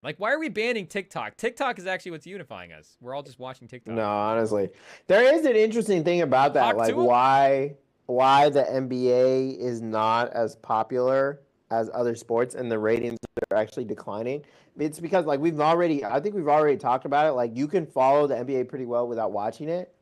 Like, why are we banning TikTok? TikTok is actually what's unifying us. We're all just watching TikTok. No, honestly, there is an interesting thing about that, Talk like to him. why the NBA is not as popular as other sports and the ratings are actually declining. It's because like I think we've already talked about it. Like you can follow the NBA pretty well without watching it,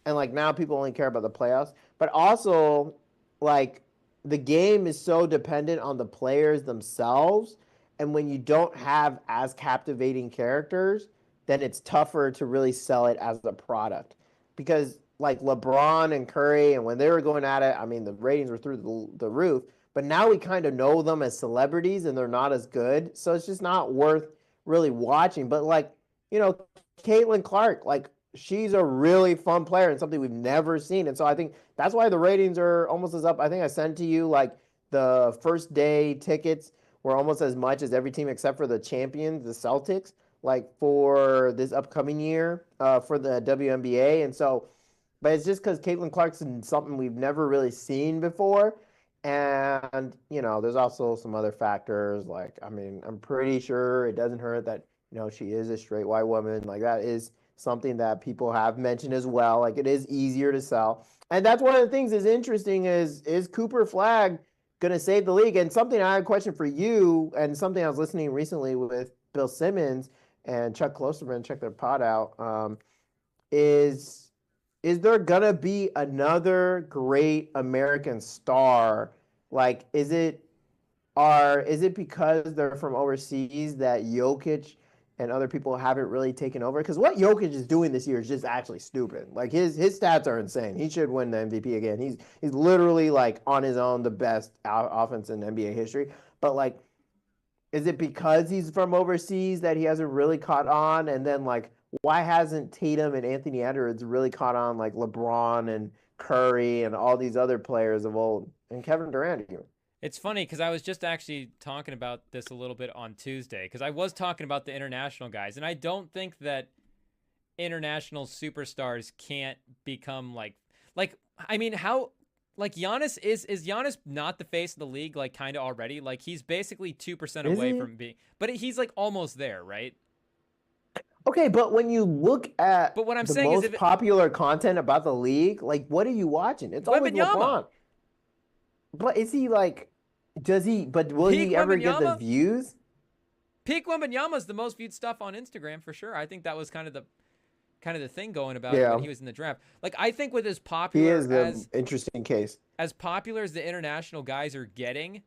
and like now people only care about the playoffs. But also, like the game is so dependent on the players themselves, and when you don't have as captivating characters, then it's tougher to really sell it as a product. Because like LeBron and Curry, and when they were going at it, I mean the ratings were through the roof. But now we kind of know them as celebrities, and they're not as good, so it's just not worth really watching. But like Caitlin Clark, like she's a really fun player and something we've never seen. And so I think that's why the ratings are almost as up. I think I sent to you like the first day tickets were almost as much as every team except for the champions, the Celtics, like for this upcoming year for the WNBA. And so, but it's just because Caitlin Clarkson something we've never really seen before. And, there's also some other factors. Like, I mean, I'm pretty sure it doesn't hurt that, she is a straight white woman. Like, that is something that people have mentioned as well. Like, it is easier to sell. And that's one of the things is interesting is Cooper Flagg going to save the league? And something I have a question for you, and something I was listening recently with Bill Simmons and Chuck Klosterman, check their pod out, is is there gonna be another great American star? Like, is it because they're from overseas that Jokic and other people haven't really taken over? Because what Jokic is doing this year is just actually stupid. Like his stats are insane. He should win the MVP again. He's literally like on his own the best offense in NBA history. But like, is it because he's from overseas that he hasn't really caught on? And then like, why hasn't Tatum and Anthony Edwards really caught on like LeBron and Curry and all these other players of old and Kevin Durant even? It's funny because I was just actually talking about this a little bit on Tuesday because I was talking about the international guys, and I don't think that international superstars can't become like I mean how like Giannis is Giannis not the face of the league like kind of already like he's basically 2% Is away he? from being but he's like almost there, right? Okay, but when you look at But what I'm the saying is most if popular content about the league, like what are you watching? It's always Wembenyama, LeBron. But is he like but will peak he ever get the Wembenyama, views? peak Wembenyama is the most viewed stuff on Instagram for sure. I think that was kind of the thing going about it when Yeah. he was in the draft. Like I think with He is the interesting case. as popular as the international guys are getting,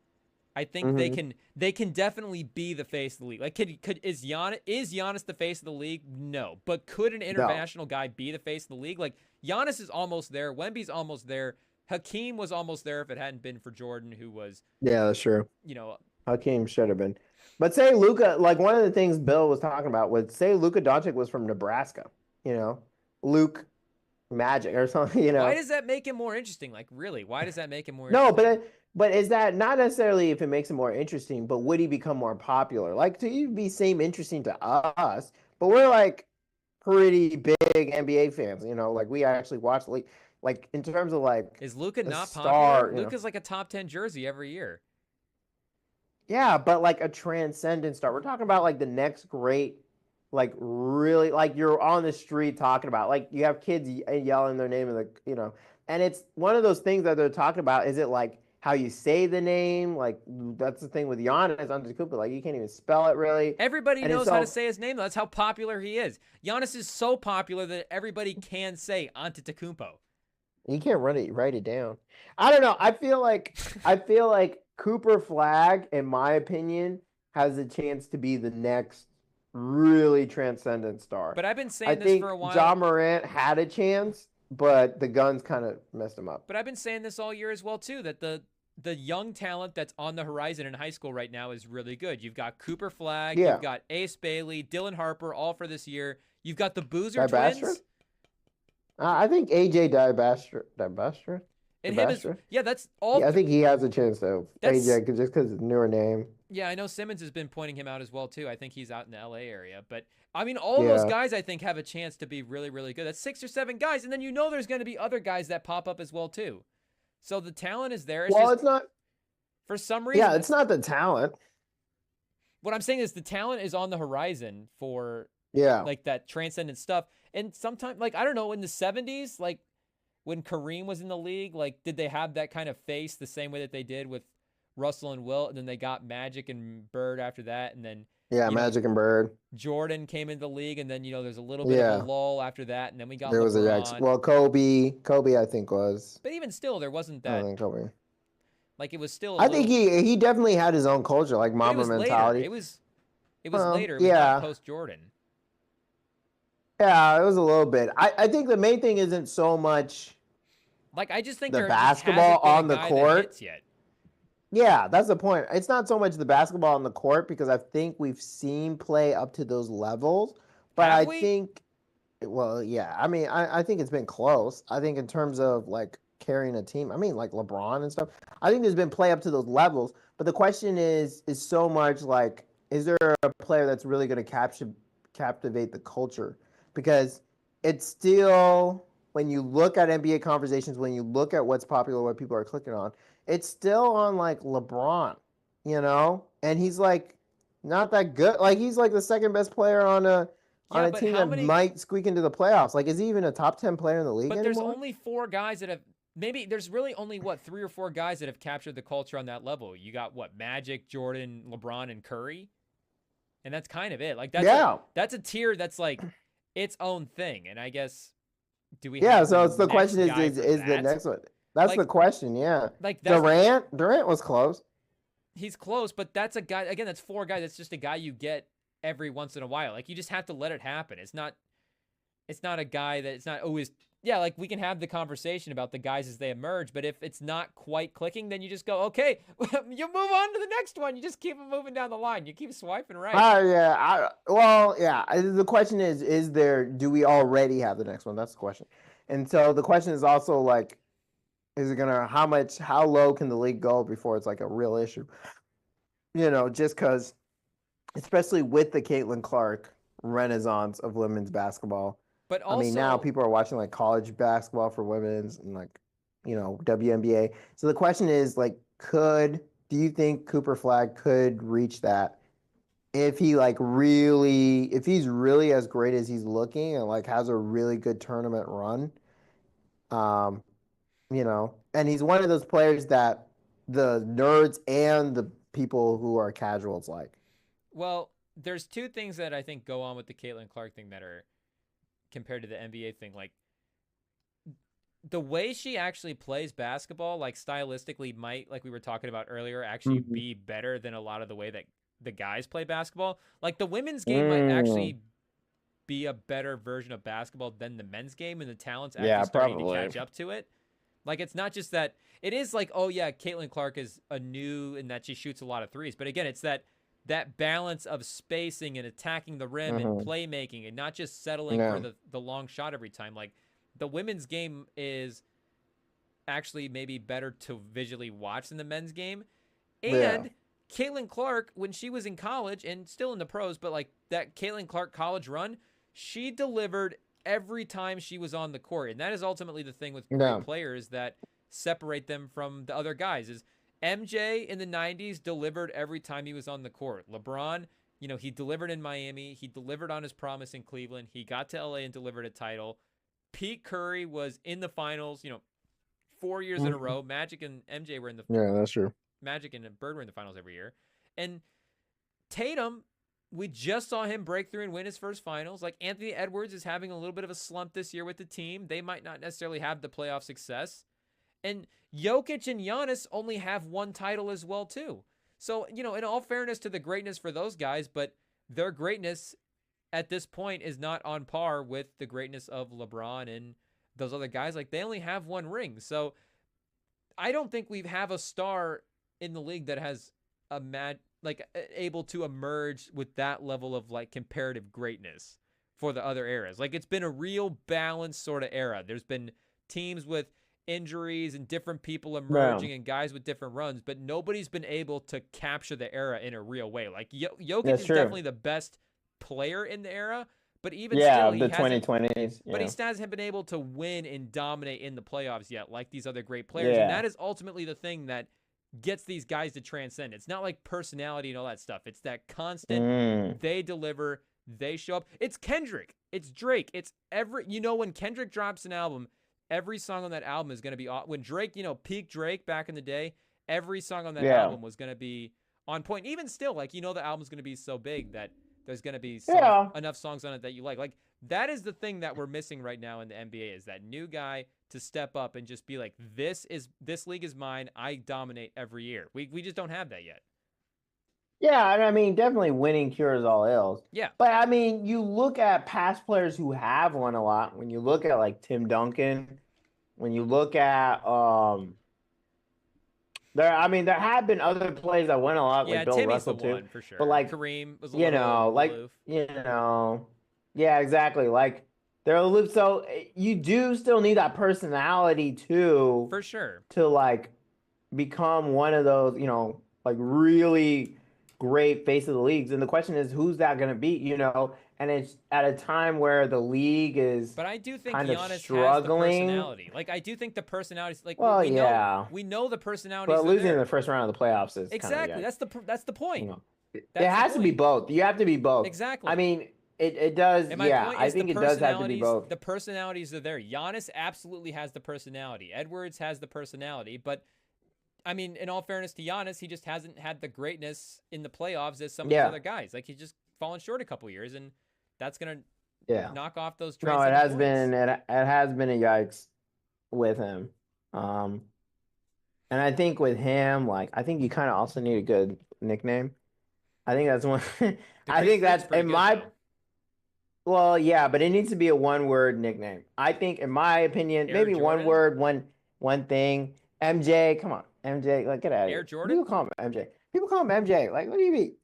I think Hmm. they can definitely be the face of the league. Like could is Giannis the face of the league? No, but could an No. international guy be the face of the league? Like Giannis is almost there. Wemby's almost there. Hakeem was almost there if it hadn't been for Jordan, who was Yeah, that's true. you know Hakeem should have been. But say Luca, like one of the things Bill was talking about was say Luca Doncic was from Nebraska, you know, Luke Magic or something, why does that make him more interesting? Like really, why does that make him more No, interesting? but is that not necessarily if it makes it more interesting, but would he become more popular? Like to you be same interesting to us, but we're like pretty big NBA fans, like we actually watch like in terms of like Is Luca a not popular? star, Luca's like a top 10 jersey every year. Yeah, but like a transcendent star. We're talking about like the next great, like really, like you're on the street talking about, like you have kids yelling their name in and it's one of those things that they're talking about. Is it like how you say the name? Like that's the thing with Giannis Antetokounmpo. Like you can't even spell it really, Everybody and it's knows how to so say his name. That's how popular he is. Giannis is so popular that everybody can say Antetokounmpo. you can't write it down. I don't know. I feel like Cooper Flag, in my opinion, has a chance to be the next really transcendent star. But I've been I saying this for think a while. John Morant had a chance, but the guns kind of messed him up. But I've been saying this all year as well too. That the young talent that's on the horizon in high school right now is really good. You've got Cooper Flag, you've Yeah, got Ace Bailey, Dylan Harper, all for this year. You've got the Boozer Dibastra. twins, I think AJ and him is Dibastra. yeah. That's all. Yeah, I think he has a chance though. That's AJ, just because it's a newer name. yeah. I know Simmons has been pointing him out as well too. I think he's out in the LA area, but I mean, all those Yeah. guys I think have a chance to be really, really good. That's 6 or 7 guys, and then there's going to be other guys that pop up as well too. So the talent is there. It's Well, just it's not. for some Yeah, reason it's not the talent. what I'm saying is the talent is on the horizon for Yeah. like that transcendent stuff. And sometimes, like, I don't know, in the 70s, like when Kareem was in the league, like, did they have that kind of face the same way that they did with Russell and Wilt? And then they got Magic and Bird after that. And then, Yeah, you know, Magic and Bird. Jordan came into the league. And then, there's a little bit of a Yeah. lull after that. And then we got There was a LeBron. well, Kobe, I think was. But even still, there wasn't I don't that, think Kobe. like, it was still a I think little, he definitely had his own culture, like but it Mamba was later. mentality. It was later. It was not Yeah, post Jordan. yeah, it was a little bit. I think the main thing isn't so much Like, I just think the there just basketball hasn't been a on the guy that court. hits yet. Yeah, that's the point. It's not so much the basketball on the court because I think we've seen play up to those levels. But Have I we? think, well, yeah, I mean, I think it's been close. I think in terms of like carrying a team, I mean, like LeBron and stuff. I think there's been play up to those levels. But the question is so much like, is there a player that's really going to captivate the culture? Because it's still, when you look at NBA conversations, when you look at what's popular, what people are clicking on, it's still on like LeBron, and he's like not that good. Like he's like the second best player on Yeah, a but team how that many? might squeak into the playoffs. Like, is he even a top 10 player in the league But there's anymore? only 4 guys that have. Maybe there's really only 3 or 4 guys that have captured the culture on that level. You got Magic, Jordan, LeBron, and Curry, and that's kind of it. Like that's a tier that's like its own thing. And I guess, do we Yeah, have so the it's the next question guy for is the that? next one. That's Like the question, yeah. like that's Durant was close. he's close, but that's a guy again. That's 4 guys. That's just a guy you get every once in a while. Like you just have to let it happen. It's not a guy that it's not always. Yeah, like we can have the conversation about the guys as they emerge, but if it's not quite clicking, then you just go, okay, you move on to the next one. You just keep moving down the line. You keep swiping right. Yeah. The question is there, do we already have the next one? That's the question. And so the question is also like, is it how low can the league go before it's like a real issue? Just because, especially with the Caitlin Clark renaissance of women's basketball. But I mean, now people are watching like college basketball for women's and like, WNBA. So the question is like, do you think Cooper Flagg could reach that if he's really as great as he's looking and like has a really good tournament run? And he's one of those players that the nerds and the people who are casuals like. Well, there's 2 things that I think go on with the Caitlin Clark thing that are compared to the NBA thing. Like the way she actually plays basketball, like stylistically might, like we were talking about earlier, actually be better than a lot of the way that the guys play basketball. Like the women's game might actually be a better version of basketball than the men's game, and the talent's actually starting to catch up to it. Like it's not just that it is like, oh yeah, Caitlin Clark is a new and that she shoots a lot of threes. But again, it's that balance of spacing and attacking the rim and playmaking and not just settling for the long shot every time. Like the women's game is actually maybe better to visually watch than the men's game. And Caitlin Clark, when she was in college and still in the pros, but like that Caitlin Clark college run, she delivered every time she was on the court. And that is ultimately the thing with great players that separate them from the other guys is MJ in the 90s delivered every time he was on the court. LeBron, he delivered in Miami. He delivered on his promise in Cleveland. He got to LA and delivered a title. Pete Curry was in the finals, 4 years in a row. Magic and MJ were in the that's true. Magic and Bird were in the finals every year. And Tatum, we just saw him break through and win his first finals. Like Anthony Edwards is having a little bit of a slump this year with the team. They might not necessarily have the playoff success. And Jokic and Giannis only have 1 title as well, too. So, in all fairness to the greatness for those guys, but their greatness at this point is not on par with the greatness of LeBron and those other guys. Like, they only have 1 ring. So, I don't think we have a star in the league that has able to emerge with that level of, like, comparative greatness for the other eras. Like, it's been a real balanced sort of era. There's been teams with injuries and different people emerging and guys with different runs, but nobody's been able to capture the era in a real way. Like Jokic is definitely the best player in the era, but even still, the 2020s. But he still hasn't been able to win and dominate in the playoffs yet, like these other great players. And that is ultimately the thing that gets these guys to transcend. It's not like personality and all that stuff. It's that constant, Mm. they deliver, they show up. It's Kendrick. It's Drake. It's when Kendrick drops an album, every song on that album is going to be, when Drake, peak Drake back in the day, every song on that album was going to be on point. Even still, like, the album's going to be so big that there's going to be enough songs on it that you like. Like, that is the thing that we're missing right now in the NBA, is that new guy to step up and just be like, this league is mine. I dominate every year. We just don't have that yet. Yeah, I mean, definitely winning cures all ills. Yeah. But I mean, you look at past players who have won a lot. When you look at like Tim Duncan, when you look at there have been other players that won a lot, like Bill Timmy's Russell the too. one for sure. But like Kareem was a little aloof. yeah, exactly. Like they're aloof. So you do still need that personality too, for sure, to like become one of those, like really great face of the leagues. And the question is, who's that going to be? And it's at a time where the league is. But I do think kind Giannis of struggling. has the personality. Like, I do think the personality. Like, well, we know the personalities. But losing in the first round of the playoffs is exactly. That's the point. It has to be both. You have to be both. Exactly. I mean, it does. Yeah, I think it does have to be both. The personalities are there. Giannis absolutely has the personality. Edwards has the personality, but. I mean, in all fairness to Giannis, he just hasn't had the greatness in the playoffs as some of these other guys. Like, he's just fallen short a couple years, and that's gonna knock off those. No, it has been. It has been a yikes with him, and I think with him, like, I think you kind of also need a good nickname. I think that's one. I think that's in my. Well, yeah, but it needs to be a one-word nickname. I think, in my opinion, maybe one word, one thing. MJ, come on. MJ, like, get out of here. Air Jordan? People call him MJ. People call him MJ. Like, what do you mean?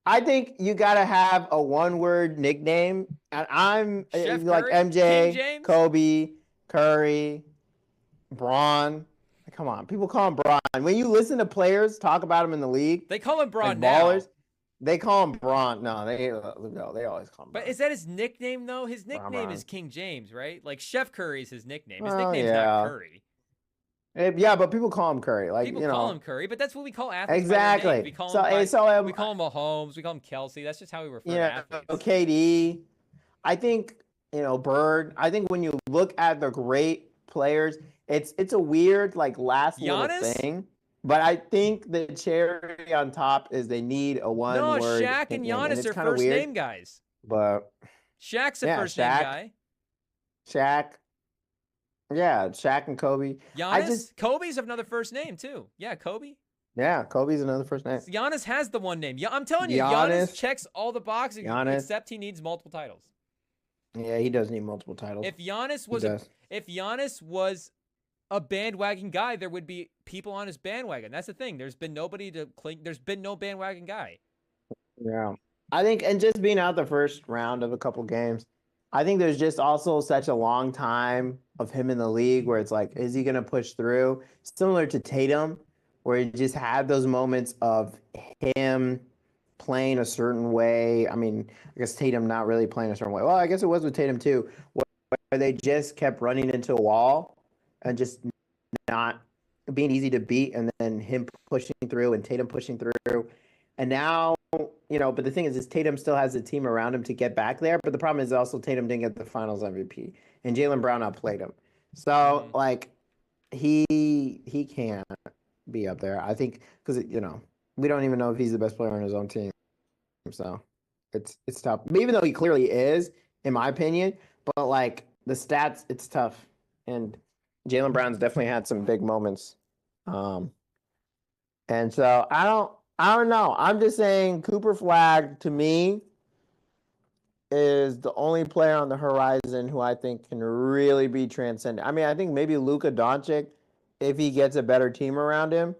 I think you got to have a one-word nickname. And I'm Chef like Curry? MJ, Kobe, Curry, Braun. Come on. People call him Braun. When you listen to players talk about him in the league. They call him Braun like now. Ballers, they call him Braun. No, they always call him Braun. But is that his nickname, though? His nickname is King James, right? Like, Chef Curry is his nickname. His nickname's not Curry. Yeah, but people call him Curry. Like, people call him Curry, but that's what we call athletes. Exactly. We call him we call him Mahomes. We call him Kelsey. That's just how we refer to athletes. KD. I think Bird. I think when you look at the great players, it's a weird like last little thing. But I think the cherry on top is they need a one-word. No, Shaq and Giannis are first name guys. But Shaq's a first name guy. Shaq. Yeah, Shaq and Kobe. Giannis, Kobe's another first name too. Yeah, Kobe. Yeah, Kobe's another first name. Giannis has the one name. I'm telling you, Giannis checks all the boxes except he needs multiple titles. Yeah, he does need multiple titles. If Giannis was a bandwagon guy, there would be people on his bandwagon. That's the thing. There's been nobody to cling. There's been no bandwagon guy. Yeah, I think, and just being out the first round of a couple games. I think there's just also such a long time of him in the league where it's like, is he going to push through? Similar to Tatum, where he just had those moments of him playing a certain way. I mean, I guess Tatum not really playing a certain way. Well, I guess it was with Tatum too, where they just kept running into a wall and just not being easy to beat, and then him pushing through and Tatum pushing through. And now, but the thing is Tatum still has a team around him to get back there. But the problem is also Tatum didn't get the finals MVP, and Jaylen Brown outplayed him. So, like, he can't be up there. I think because, we don't even know if he's the best player on his own team. So it's tough. But even though he clearly is, in my opinion, but, like, the stats, it's tough. And Jaylen Brown's definitely had some big moments. And so I don't know. I'm just saying Cooper Flagg, to me, is the only player on the horizon who I think can really be transcendent. I mean, I think maybe Luka Doncic, if he gets a better team around him.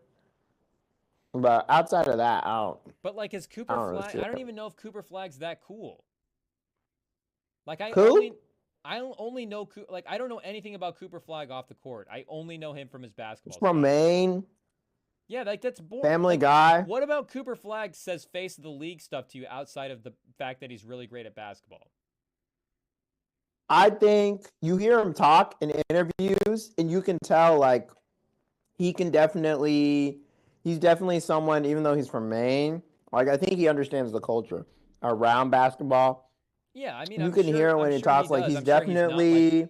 But outside of that, I don't. But, like, is Cooper Flagg? I don't even know if Cooper Flagg's that cool. Like, I only know, like, I don't know anything about Cooper Flagg off the court. I only know him from his basketball. He's from Maine. Yeah, like, that's boring. Family guy. What about Cooper Flagg says face of the league stuff to you outside of the fact that he's really great at basketball? I think you hear him talk in interviews, and you can tell, like, he can definitely he's definitely someone, even though he's from Maine, like I think he understands the culture around basketball. Yeah, I mean, You can hear it I'm when he sure he talks. Like does. he's I'm sure he's not like definitely,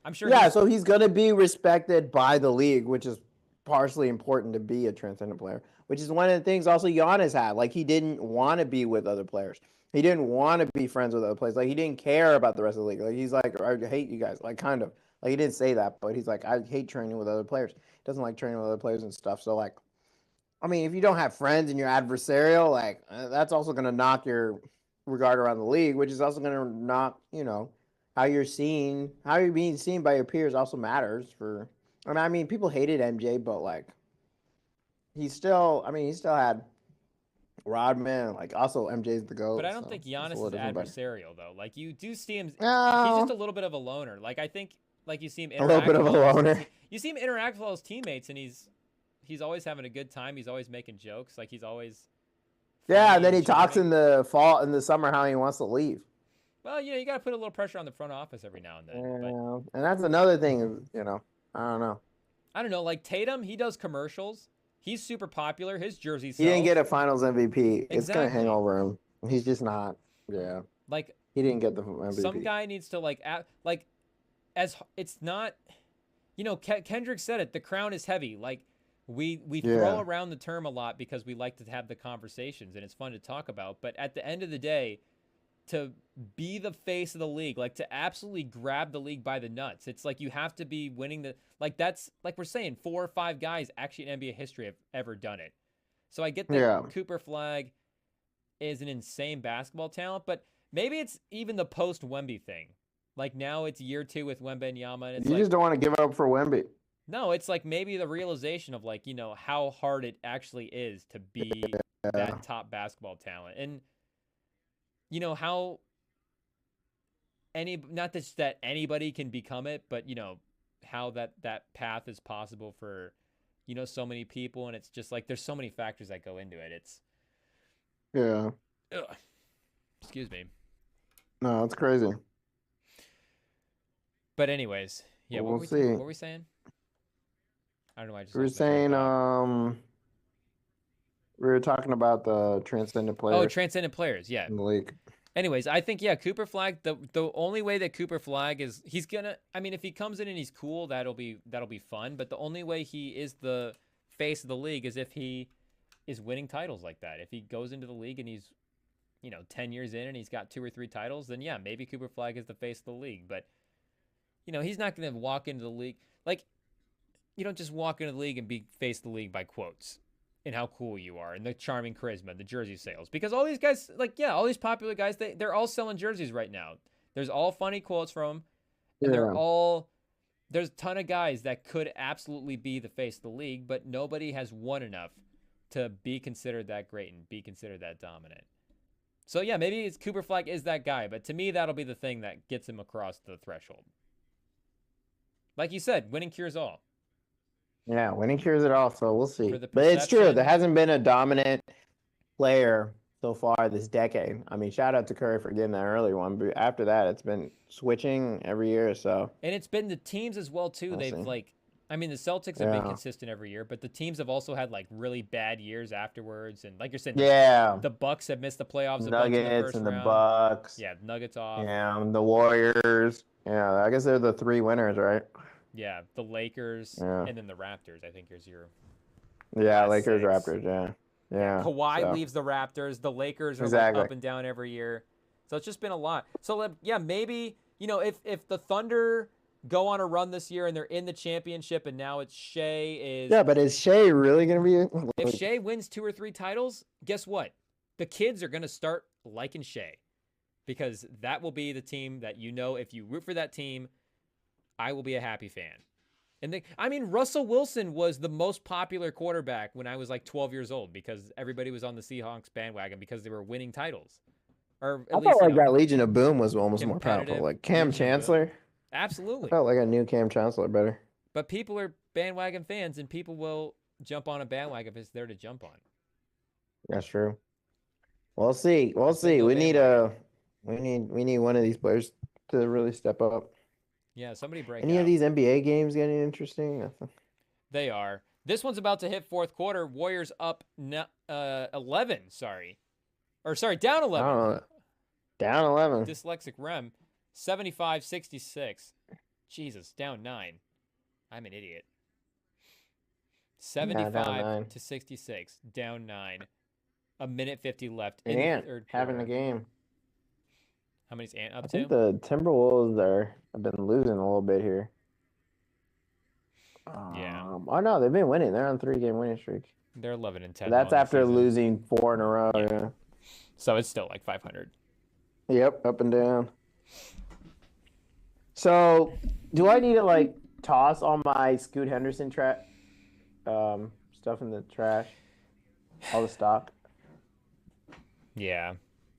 I'm sure yeah. he's So he's gonna be respected by the league, which is partially important to be a transcendent player. Which is one of the things also Giannis had. Like he didn't want to be with other players. He didn't want to be friends with other players. Like he didn't care about the rest of the league. Like he's like, I hate you guys. Like kind of. Like he didn't say that, but he's like, I hate training with other players. He doesn't like training with other players and stuff. So like, I mean, if you don't have friends and you're adversarial, like that's also going to knock your regard around the league, which is also going to knock, how you're seen, how you're being seen by your peers also matters for. I mean, people hated MJ, but like, he still had Rodman. Like, also MJ's the but goat, I don't so think it's a Giannis little is different. But adversarial though. Like you do see him he's just no, a little bit of a loner. Like I think like you see him a little interact bit of with a all his loner. you see him interact with all his teammates and he's always having a good time. He's always making jokes. Like he's always Yeah, and funny then and he talks charming. in the fall, in the summer, how he wants to leave. Well, you got to put a little pressure on the front office every now and then. But Yeah, and that's another thing. I don't know. I don't know, like Tatum, he does commercials. He's super popular. His jersey He didn't get sells. a Finals MVP. It's gonna hang Exactly. over him. He's just not. Yeah, Like he didn't get the some MVP. guy needs to like as it's not Kendrick said it, the crown is heavy. Like we throw Yeah, around the term a lot because we like to have the conversations and it's fun to talk about, but at the end of the day, to be the face of the league, like to absolutely grab the league by the nuts. It's like you have to be winning like that's like we're saying 4 or 5 guys actually in NBA history have ever done it. So I get that yeah. Cooper Flagg is an insane basketball talent, but maybe it's even the post Wemby thing. Like now it's year 2 with Wembanyama and it's You like just don't want to give up for Wemby. no, it's like maybe the realization of like, how hard it actually is to be Yeah, that top basketball talent. And how not just that anybody can become it, but how that path is possible for so many people, and it's just like there's so many factors that go into it. It's yeah. ugh, excuse me. No, it's crazy. But anyways, yeah, We'll see. what were we saying? I don't know, I just We were lost my train of saying, thought. we were talking about the transcendent Oh, players transcendent players, yeah. in the league. Anyways, I think Cooper Flagg. The only way that Cooper Flagg is he's gonna. I mean, if he comes in and he's cool, that'll be fun. But the only way he is the face of the league is if he is winning titles like that. If he goes into the league and he's 10 years in and he's got 2 or 3 titles, then yeah, maybe Cooper Flagg is the face of the league. But he's not gonna walk into the league like you don't just walk into the league and be face of the league by quotes and how cool you are and the charming charisma, the jersey sales. Because all these guys, like, yeah, all these popular guys, they're all selling jerseys right now. There's all funny quotes from them, and Yeah, there's a ton of guys that could absolutely be the face of the league, but nobody has won enough to be considered that great and be considered that dominant. So yeah, maybe it's Cooper Flagg is that guy, but to me, that'll be the thing that gets him across the threshold. Like you said, winning cures all. yeah. Winning cures it all, so we'll see. For the But it's true. There perception, hasn't been a dominant player so far this decade. I mean, shout out to Curry for getting that early one, but after that, it's been switching every year. So and it's been the teams as well too. we'll They've see. like, I mean, the Celtics have been Yeah, consistent every year, but the teams have also had like really bad years afterwards. And like you're saying, yeah. the Bucks have missed the playoffs a bunch in the Nuggets first and the round. Bucks. Yeah, Nuggets off. Yeah, the Warriors. Yeah, I guess they're the three winners, right? Yeah, the Lakers Yeah, and then the Raptors. I think is your yeah. last Lakers, six. Raptors. Yeah, Yeah, yeah. Kawhi So leaves the Raptors. The Lakers are like exactly. up and down every year. So it's just been a lot. So yeah, maybe if the Thunder go on a run this year and they're in the championship and now it's Shea is Yeah, but is Shea really gonna be if like? Shea wins 2 or 3 titles, guess what? The kids are gonna start liking Shea because that will be the team that if you root for that team, I will be a happy fan. And I mean, Russell Wilson was the most popular quarterback when I was like 12 years old because everybody was on the Seahawks bandwagon because they were winning titles, or I at least felt like that Legion of Boom was almost more powerful. competitive. Like Cam Legion of Boom, Chancellor. I absolutely. felt like I knew Cam Chancellor better. But people are bandwagon fans, and people will jump on a bandwagon if it's there to jump on. That's true. We'll see. We'll This ain't see. no We need bandwagon. we need one of these players to really step up. Yeah, somebody break Any of out. these NBA games getting interesting? They are. This one's about to hit fourth quarter. Warriors up 11, sorry. Or, sorry, down 11. Down 11. Dyslexic Rem. 75-66. Jesus, down 9. I'm an idiot. 75 to 66. Down 9. A minute 50 left in the third quarter. Having a game. How many's Ant up I to? think the Timberwolves have been losing a little bit here. Yeah. Oh, no, they've been winning. They're on a 3-game winning streak. They're 11 and 10. But that's after losing 4 in a row. Yeah. So it's still like 500. Yep, up and down. So, do I need to like toss all my Scoot Henderson stuff in the trash? All the stock? Yeah.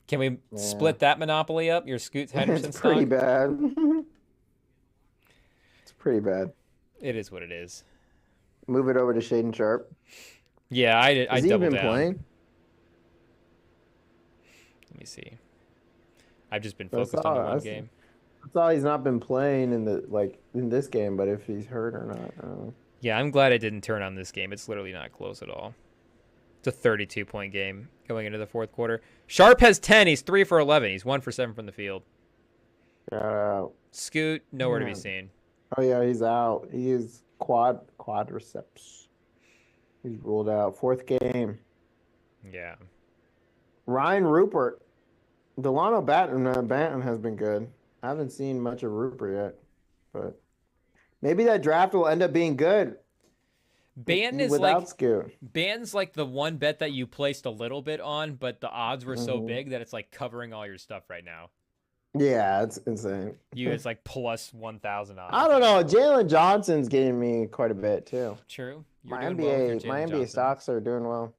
Can we split that monopoly up? Your Scoot Henderson It's pretty bad. It's pretty bad. It is what it is. Move it over to Shaden Sharp. Yeah, I doubled down. Has he been playing? Let me see. I've just been focused on the one game. I thought he's not been playing in this game, but if he's hurt or not, I don't know. Yeah, I'm glad I didn't turn on this game. It's literally not close at all. It's a 32-point game going into the fourth quarter. Sharp has 10. He's 3 for 11. He's 1 for 7 from the field. Shout out. Scoot, nowhere to be seen. Oh yeah, he's out. He is quadriceps. He's ruled out. Fourth game. Yeah. Ryan Rupert. Delano Banton has been good. I haven't seen much of Rupert yet, but maybe that draft will end up being good. Banton is without Scoot. Banton's like the one bet that you placed a little bit on, but the odds were so big that it's like covering all your stuff right now. Yeah, it's insane. It's like plus 1,000 odds. I don't know. Jalen Johnson's getting me quite a bit too. True. My NBA stocks are doing well.